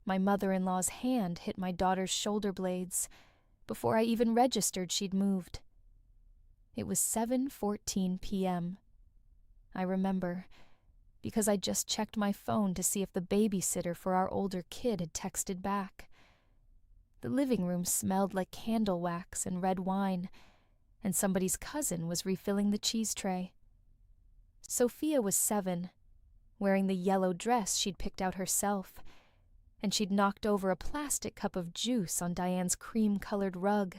My mother-in-law's hand hit my daughter's shoulder blades before I even registered she'd moved. It was 7:14 p.m. I remember, because I just checked my phone to see if the babysitter for our older kid had texted back. The living room smelled like candle wax and red wine, and somebody's cousin was refilling the cheese tray. Sofia was 7, wearing the yellow dress she'd picked out herself, and she'd knocked over a plastic cup of juice on Diane's cream-colored rug.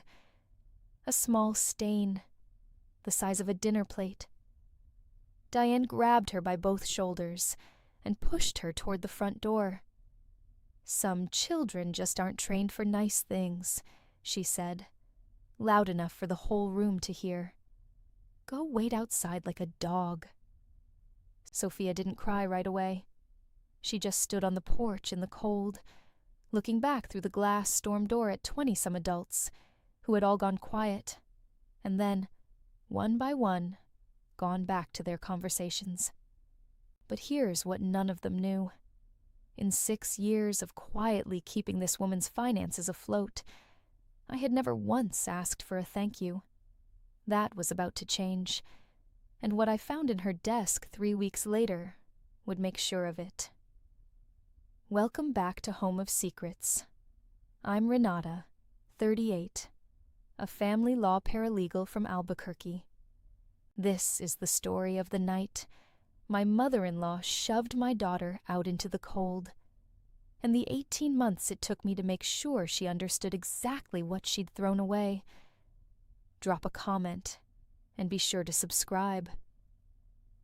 A small stain, the size of a dinner plate. Diane grabbed her by both shoulders and pushed her toward the front door. "Some children just aren't trained for nice things," she said, loud enough for the whole room to hear. "Go wait outside like a dog." Sofia didn't cry right away. She just stood on the porch in the cold, looking back through the glass storm door at 20-some adults who had all gone quiet, and then, one by one, gone back to their conversations. But here's what none of them knew. In 6 years of quietly keeping this woman's finances afloat, I had never once asked for a thank you. That was about to change, and what I found in her desk 3 weeks later would make sure of it. Welcome back to Home of Secrets. I'm Renata, 38, a family law paralegal from Albuquerque. This is the story of the night my mother-in-law shoved my daughter out into the cold, and the 18 months it took me to make sure she understood exactly what she'd thrown away. Drop a comment, and be sure to subscribe.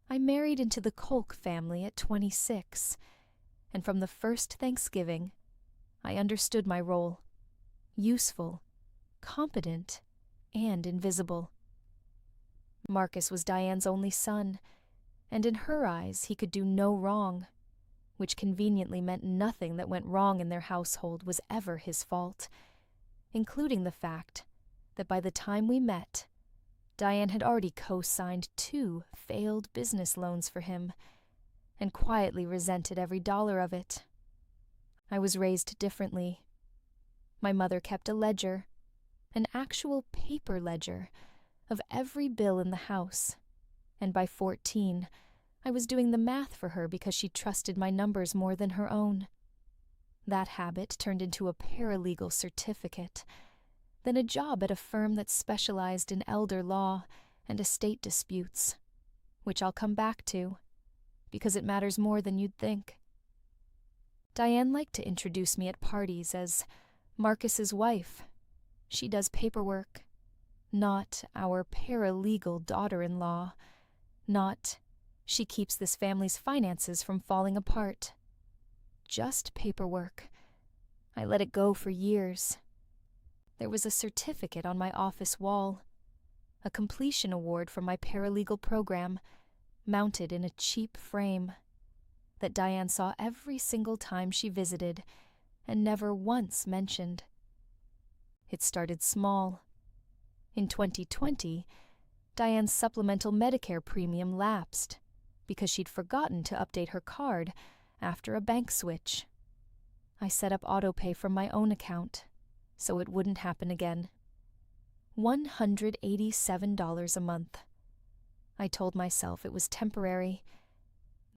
I married into the Kolk family at 26, and from the first Thanksgiving, I understood my role: useful, competent, and invisible. Marcus was Diane's only son, and in her eyes he could do no wrong, which conveniently meant nothing that went wrong in their household was ever his fault, including the fact that by the time we met, Diane had already co-signed 2 failed business loans for him, and quietly resented every dollar of it. I was raised differently. My mother kept a ledger, an actual paper ledger, of every bill in the house, and by 14, I was doing the math for her because she trusted my numbers more than her own. That habit turned into a paralegal certificate, then a job at a firm that specialized in elder law and estate disputes, which I'll come back to, because it matters more than you'd think. Diane liked to introduce me at parties as Marcus's wife. She does paperwork, not our paralegal daughter-in-law, not she keeps this family's finances from falling apart. Just paperwork. I let it go for years. There was a certificate on my office wall, a completion award from my paralegal program, mounted in a cheap frame, that Diane saw every single time she visited and never once mentioned. It started small. In 2020, Diane's supplemental Medicare premium lapsed because she'd forgotten to update her card after a bank switch. I set up autopay from my own account so it wouldn't happen again. $187 a month. I told myself it was temporary.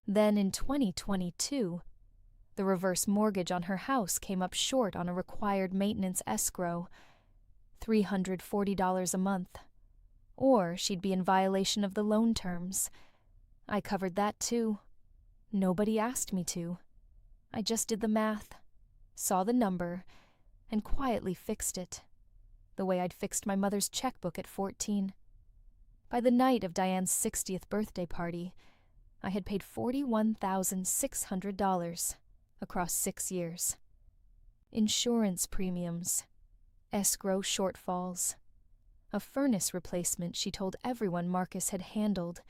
Then in 2022, the reverse mortgage on her house came up short on a required maintenance escrow, $340 a month, or she'd be in violation of the loan terms. I covered that too. Nobody asked me to. I just did the math, saw the number, and quietly fixed it, the way I'd fixed my mother's checkbook at 14. By the night of Diane's 60th birthday party, I had paid $41,600 across 6 years. Insurance premiums, escrow shortfalls, a furnace replacement she told everyone Marcus had handled.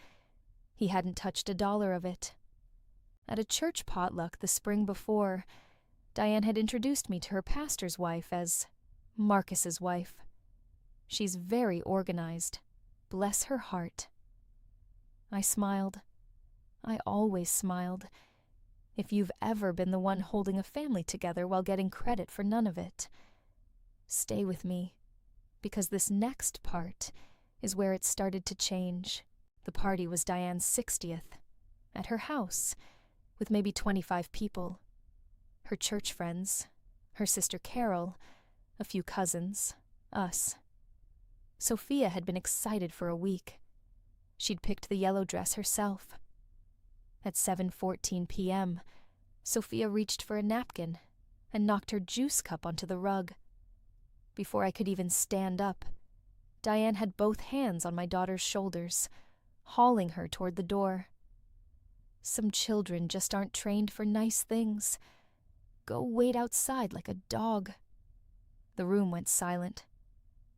He hadn't touched $1 of it. At a church potluck the spring before, Diane had introduced me to her pastor's wife as Marcus's wife. She's very organized. Bless her heart. I smiled. I always smiled, if you've ever been the one holding a family together while getting credit for none of it. Stay with me, because this next part is where it started to change. The party was Diane's 60th, at her house, with maybe 25 people. Her church friends, her sister Carol, a few cousins, us. Sofia had been excited for a week. She'd picked the yellow dress herself. At 7:14 p.m., Sofia reached for a napkin and knocked her juice cup onto the rug. Before I could even stand up, Diane had both hands on my daughter's shoulders, hauling her toward the door. Some children just aren't trained for nice things. Go wait outside like a dog. The room went silent.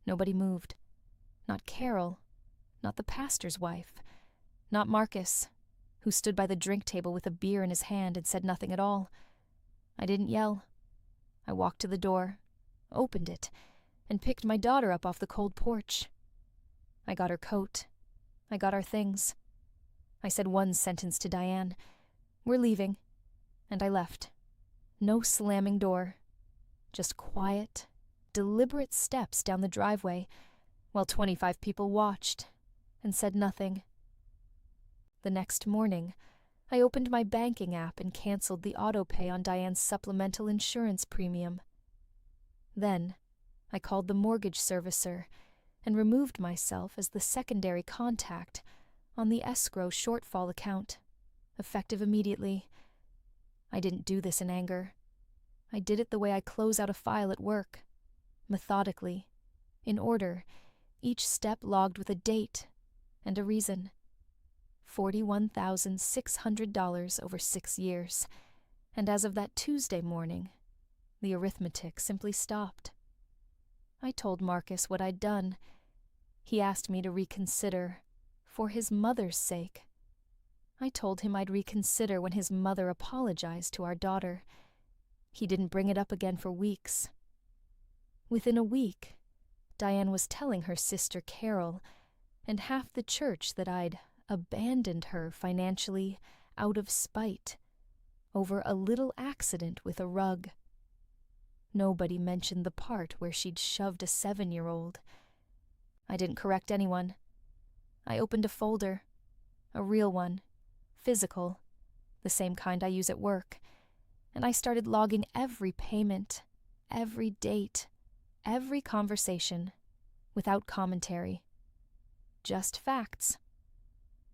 Nobody moved. Not Carol, not the pastor's wife, not Marcus, who stood by the drink table with a beer in his hand and said nothing at all. I didn't yell. I walked to the door, opened it, and picked my daughter up off the cold porch. I got her coat. I got our things. I said one sentence to Diane, "We're leaving," and I left. No slamming door, just quiet, deliberate steps down the driveway, while 25 people watched and said nothing. The next morning, I opened my banking app and canceled the auto-pay on Diane's supplemental insurance premium. Then, I called the mortgage servicer and removed myself as the secondary contact on the escrow shortfall account, effective immediately. I didn't do this in anger. I did it the way I close out a file at work, methodically, in order, each step logged with a date and a reason. $41,600 over 6 years, and as of that Tuesday morning, the arithmetic simply stopped. I told Marcus what I'd done. He asked me to reconsider, for his mother's sake. I told him I'd reconsider when his mother apologized to our daughter. He didn't bring it up again for weeks. Within a week, Diane was telling her sister Carol and half the church that I'd abandoned her financially out of spite over a little accident with a rug. Nobody mentioned the part where she'd shoved a 7-year-old. I didn't correct anyone. I opened a folder, a real one, physical, the same kind I use at work, and I started logging every payment, every date, every conversation, without commentary. Just facts.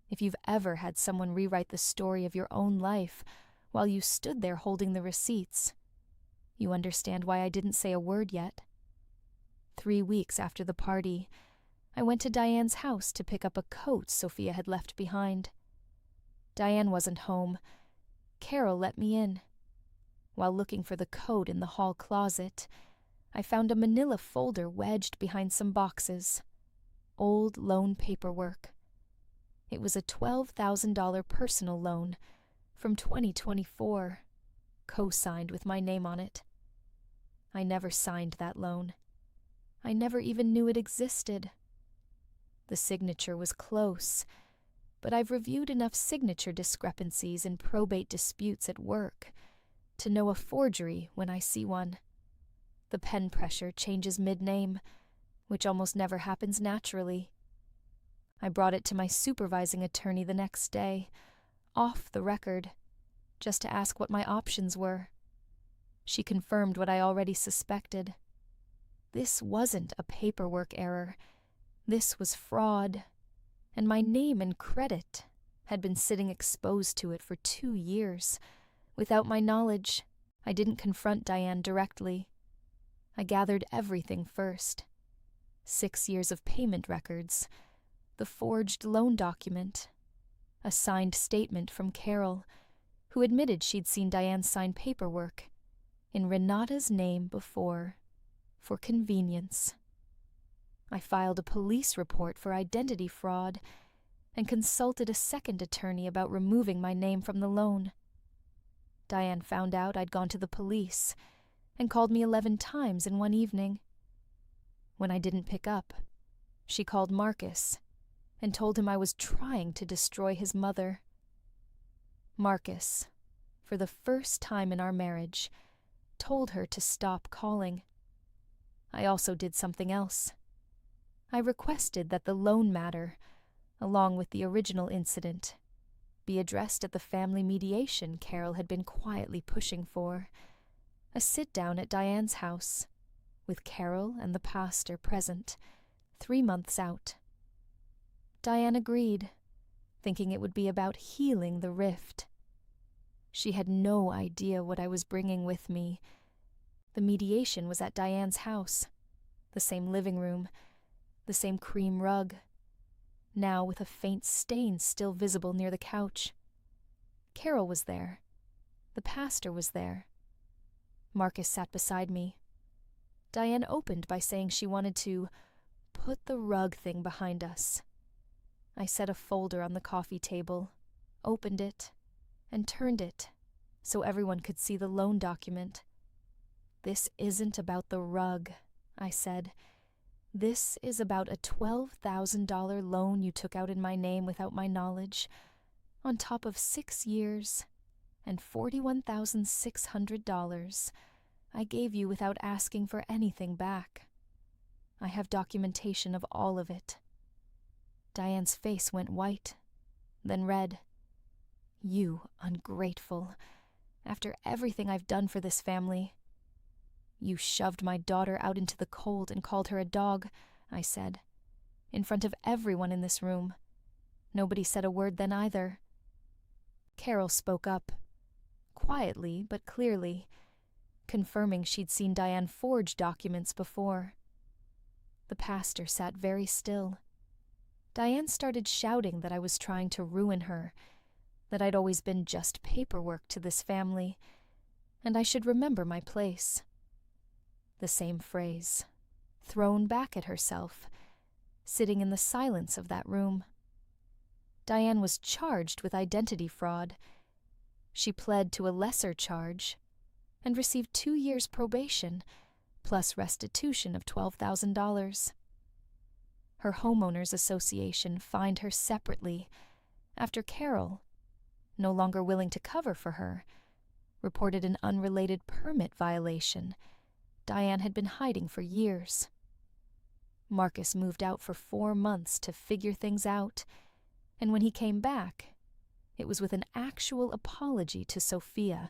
If you've ever had someone rewrite the story of your own life while you stood there holding the receipts, you understand why I didn't say a word yet. 3 weeks after the party, I went to Diane's house to pick up a coat Sofia had left behind. Diane wasn't home. Carol let me in. While looking for the coat in the hall closet, I found a manila folder wedged behind some boxes. Old loan paperwork. It was a $12,000 personal loan from 2024, co-signed with my name on it. I never signed that loan. I never even knew it existed. The signature was close, but I've reviewed enough signature discrepancies in probate disputes at work to know a forgery when I see one. The pen pressure changes mid-name, which almost never happens naturally. I brought it to my supervising attorney the next day, off the record, just to ask what my options were. She confirmed what I already suspected. This wasn't a paperwork error. This was fraud, and my name and credit had been sitting exposed to it for 2 years. Without my knowledge, I didn't confront Diane directly. I gathered everything first. 6 years of payment records, the forged loan document, a signed statement from Carol, who admitted she'd seen Diane sign paperwork in Renata's name before, for convenience. I filed a police report for identity fraud and consulted a second attorney about removing my name from the loan. Diane found out I'd gone to the police and called me 11 times in one evening. When I didn't pick up, she called Marcus and told him I was trying to destroy his mother. Marcus, for the first time in our marriage, told her to stop calling. I also did something else. I requested that the loan matter, along with the original incident, be addressed at the family mediation Carol had been quietly pushing for, a sit-down at Diane's house, with Carol and the pastor present, 3 months out. Diane agreed, thinking it would be about healing the rift. She had no idea what I was bringing with me. The mediation was at Diane's house, the same living room, the same cream rug, now with a faint stain still visible near the couch. Carol was there. The pastor was there. Marcus sat beside me. Diane opened by saying she wanted to put the rug thing behind us. I set a folder on the coffee table, opened it, and turned it so everyone could see the loan document. "This isn't about the rug," I said. "This is about a $12,000 loan you took out in my name without my knowledge, on top of 6 years and $41,600 I gave you without asking for anything back. I have documentation of all of it." Diane's face went white, then red. "You ungrateful. After everything I've done for this family." "You shoved my daughter out into the cold and called her a dog," I said, "in front of everyone in this room. Nobody said a word then either." Carol spoke up, quietly but clearly, confirming she'd seen Diane forge documents before. The pastor sat very still. Diane started shouting that I was trying to ruin her, that I'd always been just paperwork to this family, and I should remember my place. The same phrase, thrown back at herself, sitting in the silence of that room. Diane was charged with identity fraud. She pled to a lesser charge and received 2 years probation, plus restitution of $12,000. Her homeowners association fined her separately after Carol, no longer willing to cover for her, reported an unrelated permit violation Diane had been hiding for years. Marcus moved out for 4 months to figure things out, and when he came back, it was with an actual apology to Sofia,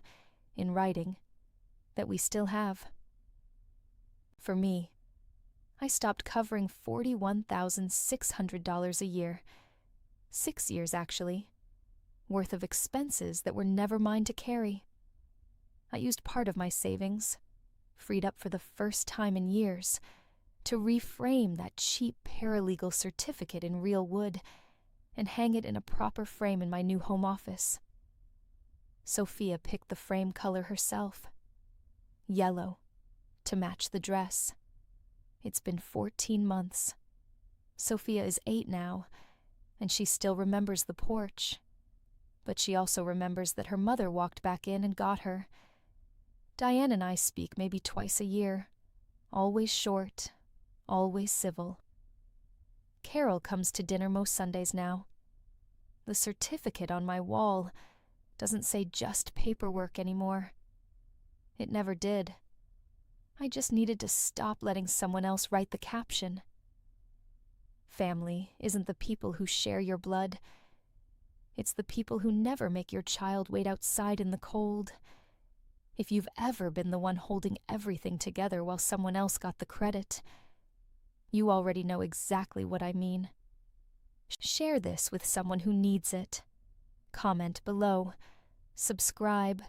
in writing, that we still have. For me, I stopped covering $41,600 a year, 6 years actually, worth of expenses that were never mine to carry. I used part of my savings, freed up for the first time in years, to reframe that cheap paralegal certificate in real wood and hang it in a proper frame in my new home office. Sofia picked the frame color herself, yellow, to match the dress. It's been 14 months. Sofia is 8 now, and she still remembers the porch. But she also remembers that her mother walked back in and got her. Diane and I speak maybe twice a year, always short, always civil. Carol comes to dinner most Sundays now. The certificate on my wall doesn't say just paperwork anymore. It never did. I just needed to stop letting someone else write the caption. Family isn't the people who share your blood. It's the people who never make your child wait outside in the cold. If you've ever been the one holding everything together while someone else got the credit, you already know exactly what I mean. Share this with someone who needs it. Comment below. Subscribe.